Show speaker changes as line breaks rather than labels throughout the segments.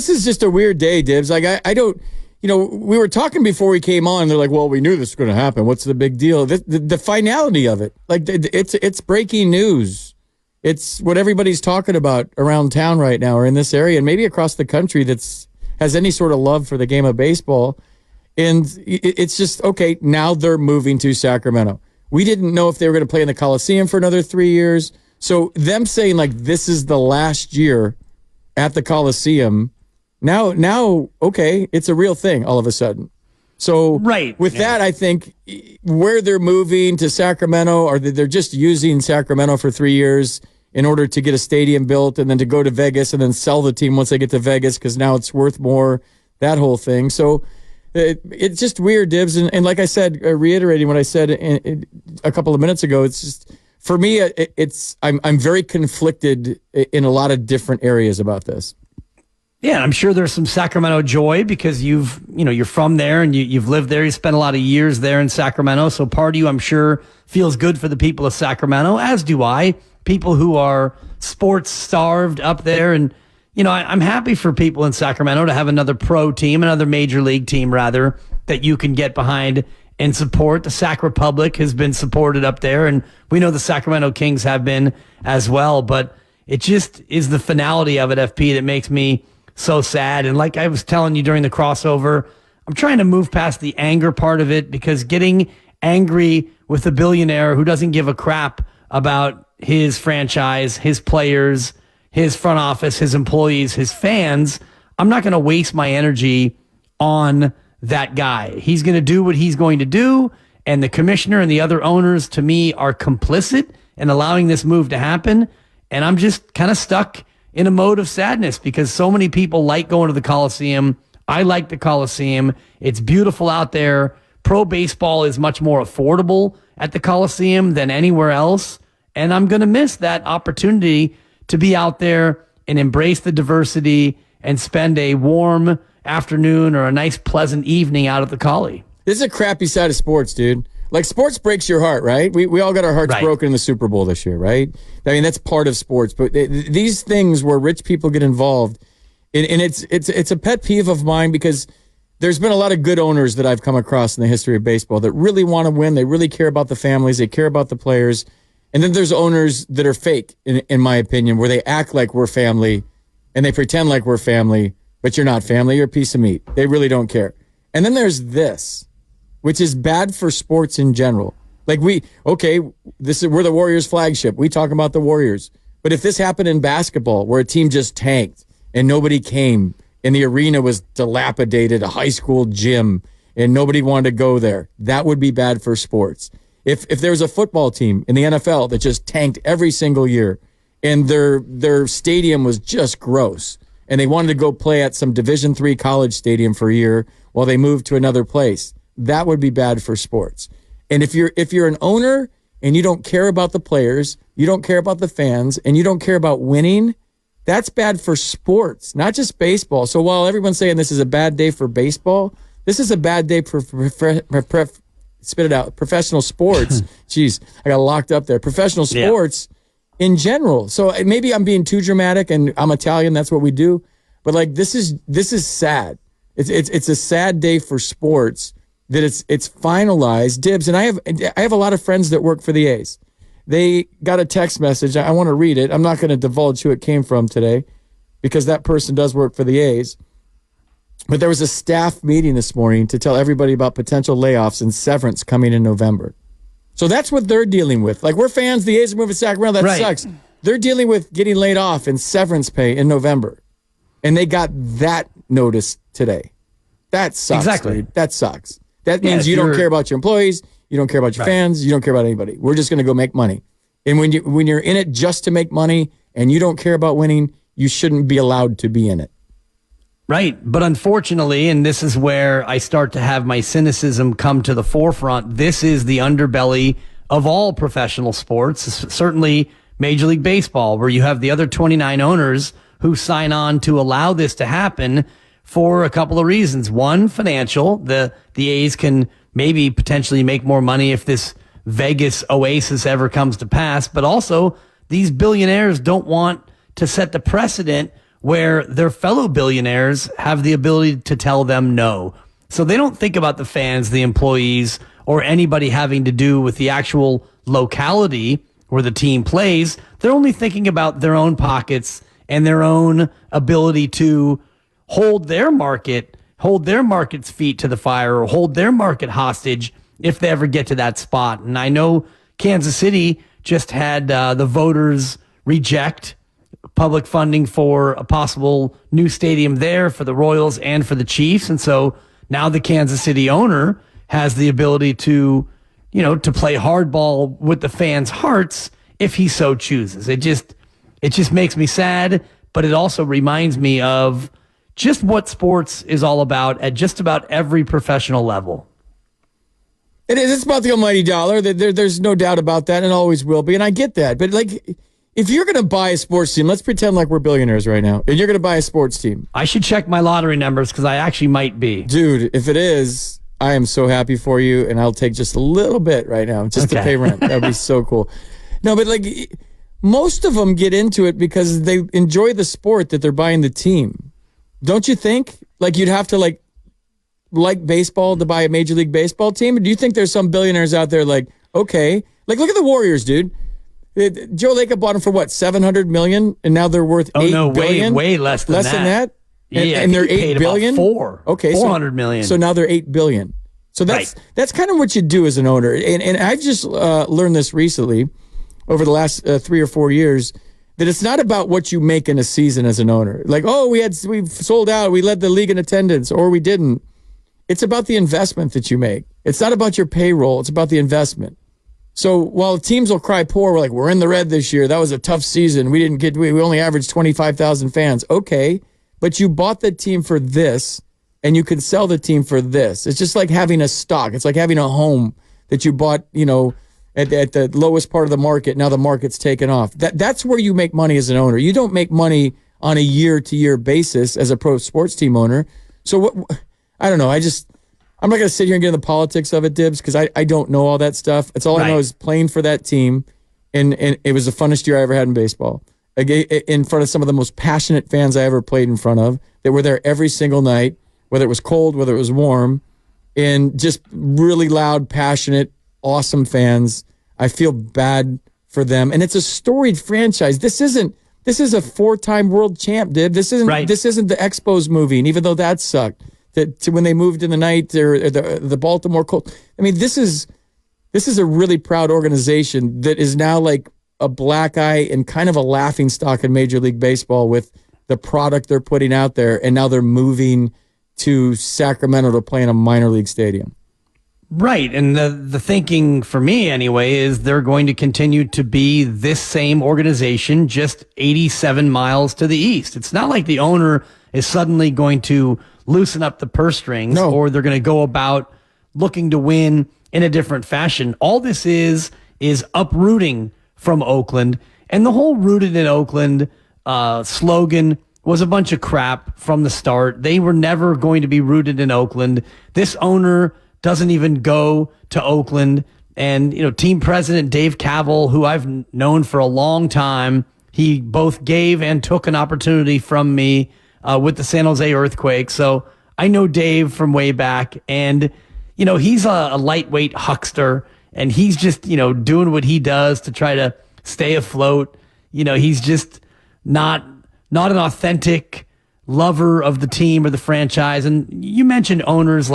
This is just a weird day, Dibs. Like, I don't, we were talking before we came on. They're like, well, we knew this was going to happen. What's the big deal? The finality of it. Like, it's breaking news. It's what everybody's talking about around town right now or in this area and maybe across the country has any sort of love for the game of baseball. And it's just, okay, now they're moving to Sacramento. We didn't know if they were going to play in the Coliseum for another 3 years. So them saying, like, this is the last year at the Coliseum, now, okay, it's a real thing all of a sudden. So with that, I think where they're moving to Sacramento, or they're just using Sacramento for 3 years in order to get a stadium built and then to go to Vegas and then sell the team once they get to Vegas because now it's worth more, that whole thing. So it's just weird, Dibs. And like I said, reiterating what I said a couple of minutes ago, it's just, for me, I'm very conflicted in a lot of different areas about this.
Yeah, I'm sure there's some Sacramento joy because you're from there and you've lived there. You spent a lot of years there in Sacramento. So part of you, I'm sure, feels good for the people of Sacramento, as do I. People who are sports starved up there. And, I'm happy for people in Sacramento to have another pro team, another major league team, rather, that you can get behind and support. The Sac Republic has been supported up there. And we know the Sacramento Kings have been as well. But it just is the finality of it, FP, that makes me so sad. And like I was telling you during the crossover, I'm trying to move past the anger part of it because getting angry with a billionaire who doesn't give a crap about his franchise, his players, his front office, his employees, his fans, I'm not going to waste my energy on that guy. He's going to do what he's going to do. And the commissioner and the other owners, to me, are complicit in allowing this move to happen. And I'm just kind of stuck in a mode of sadness because so many people like going to the Coliseum. I like the Coliseum. It's beautiful out there. Pro baseball is much more affordable at the Coliseum than anywhere else. And I'm going to miss that opportunity to be out there and embrace the diversity and spend a warm afternoon or a nice pleasant evening out at the Collie.
This is a crappy side of sports, dude. Like, sports breaks your heart, right? We all got our hearts broken in the Super Bowl this year, right? I mean, that's part of sports. But these things where rich people get involved, and it's a pet peeve of mine because there's been a lot of good owners that I've come across in the history of baseball that really want to win. They really care about the families. They care about the players. And then there's owners that are fake, in my opinion, where they act like we're family and they pretend like we're family, but you're not family. You're a piece of meat. They really don't care. And then there's this, which is bad for sports in general. Like we're the Warriors flagship. We talk about the Warriors. But if this happened in basketball where a team just tanked and nobody came and the arena was dilapidated, a high school gym, and nobody wanted to go there, that would be bad for sports. If there was a football team in the NFL that just tanked every single year and their stadium was just gross and they wanted to go play at some Division III college stadium for a year while they moved to another place, that would be bad for sports. And if you're an owner and you don't care about the players, you don't care about the fans, and you don't care about winning, that's bad for sports, not just baseball. So while everyone's saying this is a bad day for baseball, this is a bad day for professional sports. Jeez, I got locked up there. Professional sports in general. So maybe I'm being too dramatic, and I'm Italian. That's what we do. But like this is sad. It's a sad day for sports that it's finalized. Dibs, and I have a lot of friends that work for the A's. They got a text message. I want to read it. I'm not going to divulge who it came from today because that person does work for the A's. But there was a staff meeting this morning to tell everybody about potential layoffs and severance coming in November. So that's what they're dealing with. Like, we're fans. The A's are moving to Sacramento. That sucks. They're dealing with getting laid off and severance pay in November. And they got that notice today. That sucks. Exactly. Dude. That sucks. That means you don't care about your employees. You don't care about your fans. You don't care about anybody. We're just going to go make money. And when you're in it just to make money and you don't care about winning, you shouldn't be allowed to be in it.
Right. But unfortunately, and this is where I start to have my cynicism come to the forefront, this is the underbelly of all professional sports, certainly Major League Baseball, where you have the other 29 owners who sign on to allow this to happen for a couple of reasons. One, financial. The A's can maybe potentially make more money if this Vegas oasis ever comes to pass. But also, these billionaires don't want to set the precedent where their fellow billionaires have the ability to tell them no. So they don't think about the fans, the employees, or anybody having to do with the actual locality where the team plays. They're only thinking about their own pockets and their own ability to hold their market's feet to the fire, or hold their market hostage if they ever get to that spot. And I know Kansas City just had the voters reject public funding for a possible new stadium there for the Royals and for the Chiefs. And so now the Kansas City owner has the ability to, to play hardball with the fans' hearts if he so chooses. It just makes me sad, but it also reminds me of just what sports is all about at just about every professional level.
It is. It's about the almighty dollar. There's no doubt about that, and always will be. And I get that. But if you're going to buy a sports team, let's pretend like we're billionaires right now, and you're going to buy a sports team.
I should check my lottery numbers because I actually might be.
Dude, if it is, I am so happy for you, and I'll take just a little bit right now just to pay rent. That would be so cool. No, but most of them get into it because they enjoy the sport that they're buying the team. Don't you think? You'd have to like baseball to buy a Major League Baseball team? Or do you think there's some billionaires out there okay, look at the Warriors, dude. Joe Lacob bought them for what, $700 million, and now they're worth $8 billion?
Way less than that.
Less than that? And they're $8 billion? Okay,
$400 million.
So now they're $8 billion. So that's kind of what you do as an owner. And I've just learned this recently over the last 3 or 4 years, that it's not about what you make in a season as an owner. We sold out, we led the league in attendance, or we didn't. It's about the investment that you make. It's not about your payroll. It's about the investment. So while teams will cry poor, we're in the red this year. That was a tough season. We only averaged 25,000 fans. Okay, but you bought the team for this, and you can sell the team for this. It's just like having a stock. It's like having a home that you bought, at the lowest part of the market. Now the market's taken off. That's where you make money as an owner. You don't make money on a year-to-year basis as a pro sports team owner. So I don't know. I'm not going to sit here and get into the politics of it, Dibs, because I don't know all that stuff. It's all I know is playing for that team, and it was the funnest year I ever had in baseball. In front of some of the most passionate fans I ever played in front of, that were there every single night, whether it was cold, whether it was warm, and just really loud, passionate, awesome fans. I feel bad for them, and it's a storied franchise. This is a 4-time world champ, Dib. This isn't the Expos movie, and even though that sucked. To when they moved in the night, or the Baltimore Colts. I mean, this is a really proud organization that is now like a black eye and kind of a laughing stock in Major League Baseball with the product they're putting out there, and now they're moving to Sacramento to play in a minor league stadium.
Right, and the thinking for me anyway is they're going to continue to be this same organization, just 87 miles to the east. It's not like the owner is suddenly going to loosen up the purse strings, or they're going to go about looking to win in a different fashion. All this is uprooting from Oakland, and the whole "rooted in Oakland" slogan was a bunch of crap from the start. They were never going to be rooted in Oakland. This owner doesn't even go to Oakland, and team president Dave Cavell, who I've known for a long time, he both gave and took an opportunity from me with the San Jose Earthquake. So I know Dave from way back, and he's a lightweight huckster, and he's just doing what he does to try to stay afloat. He's just not an authentic lover of the team or the franchise. And you mentioned owners.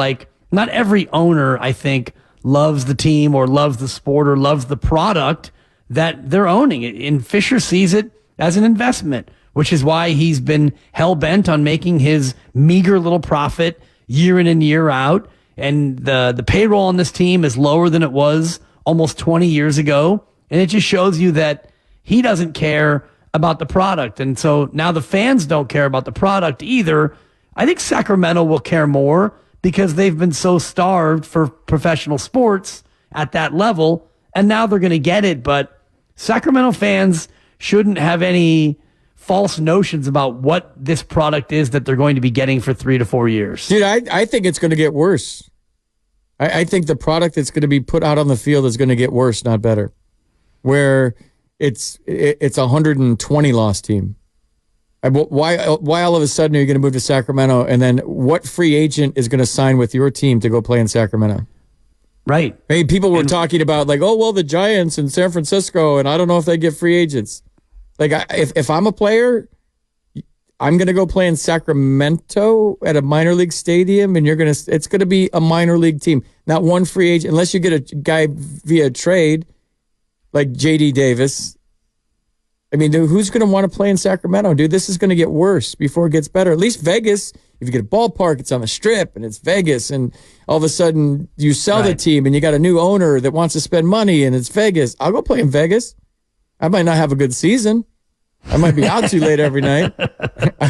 Not every owner, I think, loves the team or loves the sport or loves the product that they're owning. And Fisher sees it as an investment, which is why he's been hell-bent on making his meager little profit year in and year out. And the payroll on this team is lower than it was almost 20 years ago. And it just shows you that he doesn't care about the product. And so now the fans don't care about the product either. I think Sacramento will care more because they've been so starved for professional sports at that level. And now they're going to get it. But Sacramento fans shouldn't have any false notions about what this product is that they're going to be getting for 3 to 4 years. Dude,
I think it's going to get worse. I think the product that's going to be put out on the field is going to get worse, not better. Where it's a 120 loss team. Why all of a sudden are you going to move to Sacramento? And then what free agent is going to sign with your team to go play in Sacramento?
Right.
Hey, people were talking about like, oh, well, the Giants in San Francisco, and I don't know if they get free agents. Like, if I'm a player, I'm going to go play in Sacramento at a minor league stadium, and it's going to be a minor league team, not one free agent, unless you get a guy via trade like J.D. Davis. I mean, dude, who's going to want to play in Sacramento, dude? This is going to get worse before it gets better. At least Vegas, if you get a ballpark, it's on the Strip, and it's Vegas, and all of a sudden you sell the team, and you got a new owner that wants to spend money, and it's Vegas. I'll go play in Vegas. I might not have a good season. I might be out too late every night.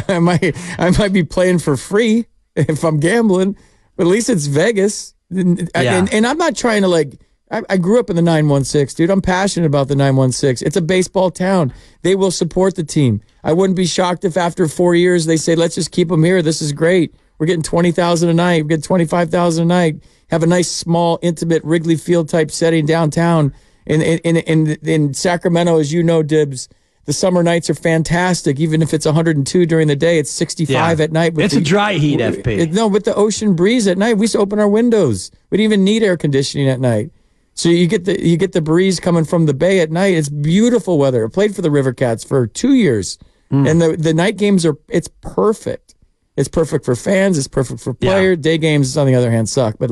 I might be playing for free if I'm gambling, but at least it's Vegas. And I'm not trying to like. I grew up in the 916, dude. I'm passionate about the 916. It's a baseball town. They will support the team. I wouldn't be shocked if after 4 years they say, let's just keep them here. This is great. We're getting $20,000 a night. We're getting $25,000 a night. Have a nice, small, intimate Wrigley Field type setting downtown. In Sacramento, as you know, Dibs, the summer nights are fantastic. Even if it's 102 during the day, it's 65 at night.
It's a dry heat, FP.
No, with the ocean breeze at night, we used to open our windows. We didn't even need air conditioning at night. So you get the breeze coming from the bay at night. It's beautiful weather. I played for the River Cats for 2 years, and the night games it's perfect. It's perfect for fans. It's perfect for players. Day games, on the other hand, suck. But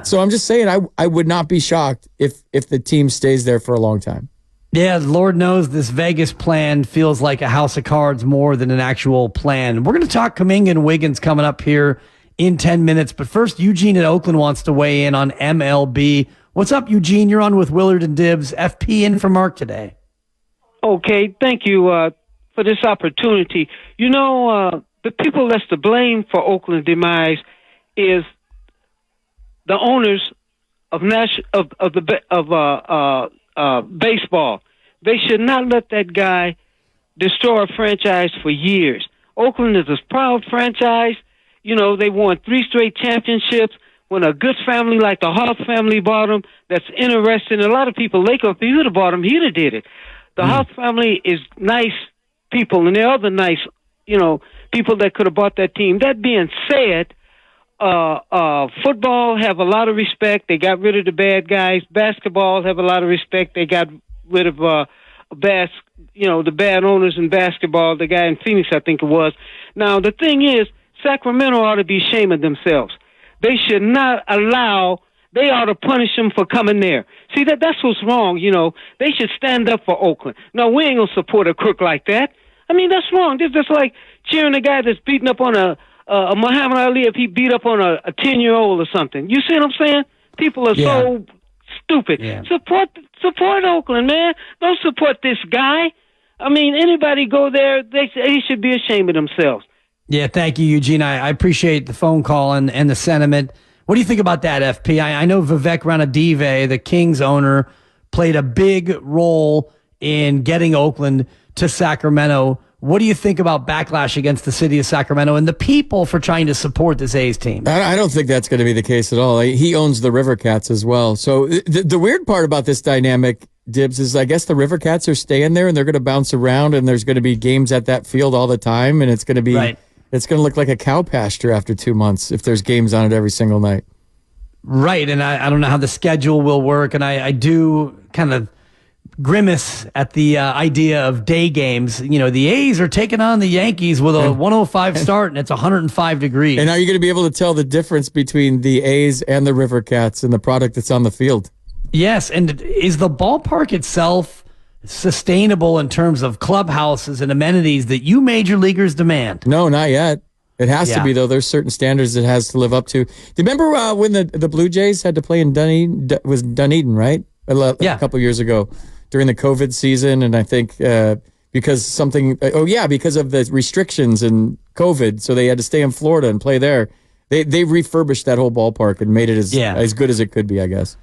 so I'm just saying, I would not be shocked if the team stays there for a long time.
Yeah, Lord knows this Vegas plan feels like a house of cards more than an actual plan. We're going to talk Kuminga and Wiggins coming up here in 10 minutes. But first, Eugene in Oakland wants to weigh in on MLB. What's up, Eugene? You're on with Willard and Dibs. FP in for Mark today.
Okay, thank you for this opportunity. You know, the people that's to blame for Oakland's demise is the owners of baseball. They should not let that guy destroy a franchise for years. Oakland is a proud franchise. You know, they won 3 straight championships. When a good family like the Hart family bought them, that's interesting. A lot of people, Laker, if he would have bought them, he'd have did it. The Hart family is nice people, and there are other nice, people that could have bought that team. That being said, football have a lot of respect. They got rid of the bad guys. Basketball have a lot of respect. They got rid of the bad owners in basketball. The guy in Phoenix, I think it was. Now, the thing is, Sacramento ought to be ashamed of themselves. They should not they ought to punish them for coming there. See, that's what's wrong, They should stand up for Oakland. No, we ain't going to support a crook like that. I mean, that's wrong. It's just like cheering a guy that's beating up on a Muhammad Ali if he beat up on a 10-year-old or something. You see what I'm saying? People are so stupid. Yeah. Support Oakland, man. Don't support this guy. I mean, anybody go there, they should be ashamed of themselves.
Yeah, thank you, Eugene. I appreciate the phone call and the sentiment. What do you think about that, FP? I know Vivek Ranadive, the Kings owner, played a big role in getting Oakland to Sacramento. What do you think about backlash against the city of Sacramento and the people for trying to support this A's team?
I don't think that's going to be the case at all. He owns the River Cats as well. So the weird part about this dynamic, Dibs, is I guess the River Cats are staying there and they're going to bounce around and there's going to be games at that field all the time and it's going to be It's going to look like a cow pasture after 2 months if there's games on it every single night.
Right, and I don't know how the schedule will work, and I do kind of grimace at the idea of day games. The A's are taking on the Yankees with a 105 start, and it's 105 degrees.
And are you going to be able to tell the difference between the A's and the River Cats and the product that's on the field?
Yes, and is the ballpark itself sustainable in terms of clubhouses and amenities that you major leaguers demand?
No, not yet. It has to be, though. There's certain standards it has to live up to. Do you remember when the Blue Jays had to play in Dunedin, right? A couple years ago during the COVID season, and I think because of the restrictions and COVID, so they had to stay in Florida and play there. They refurbished that whole ballpark and made it as good as it could be, I guess.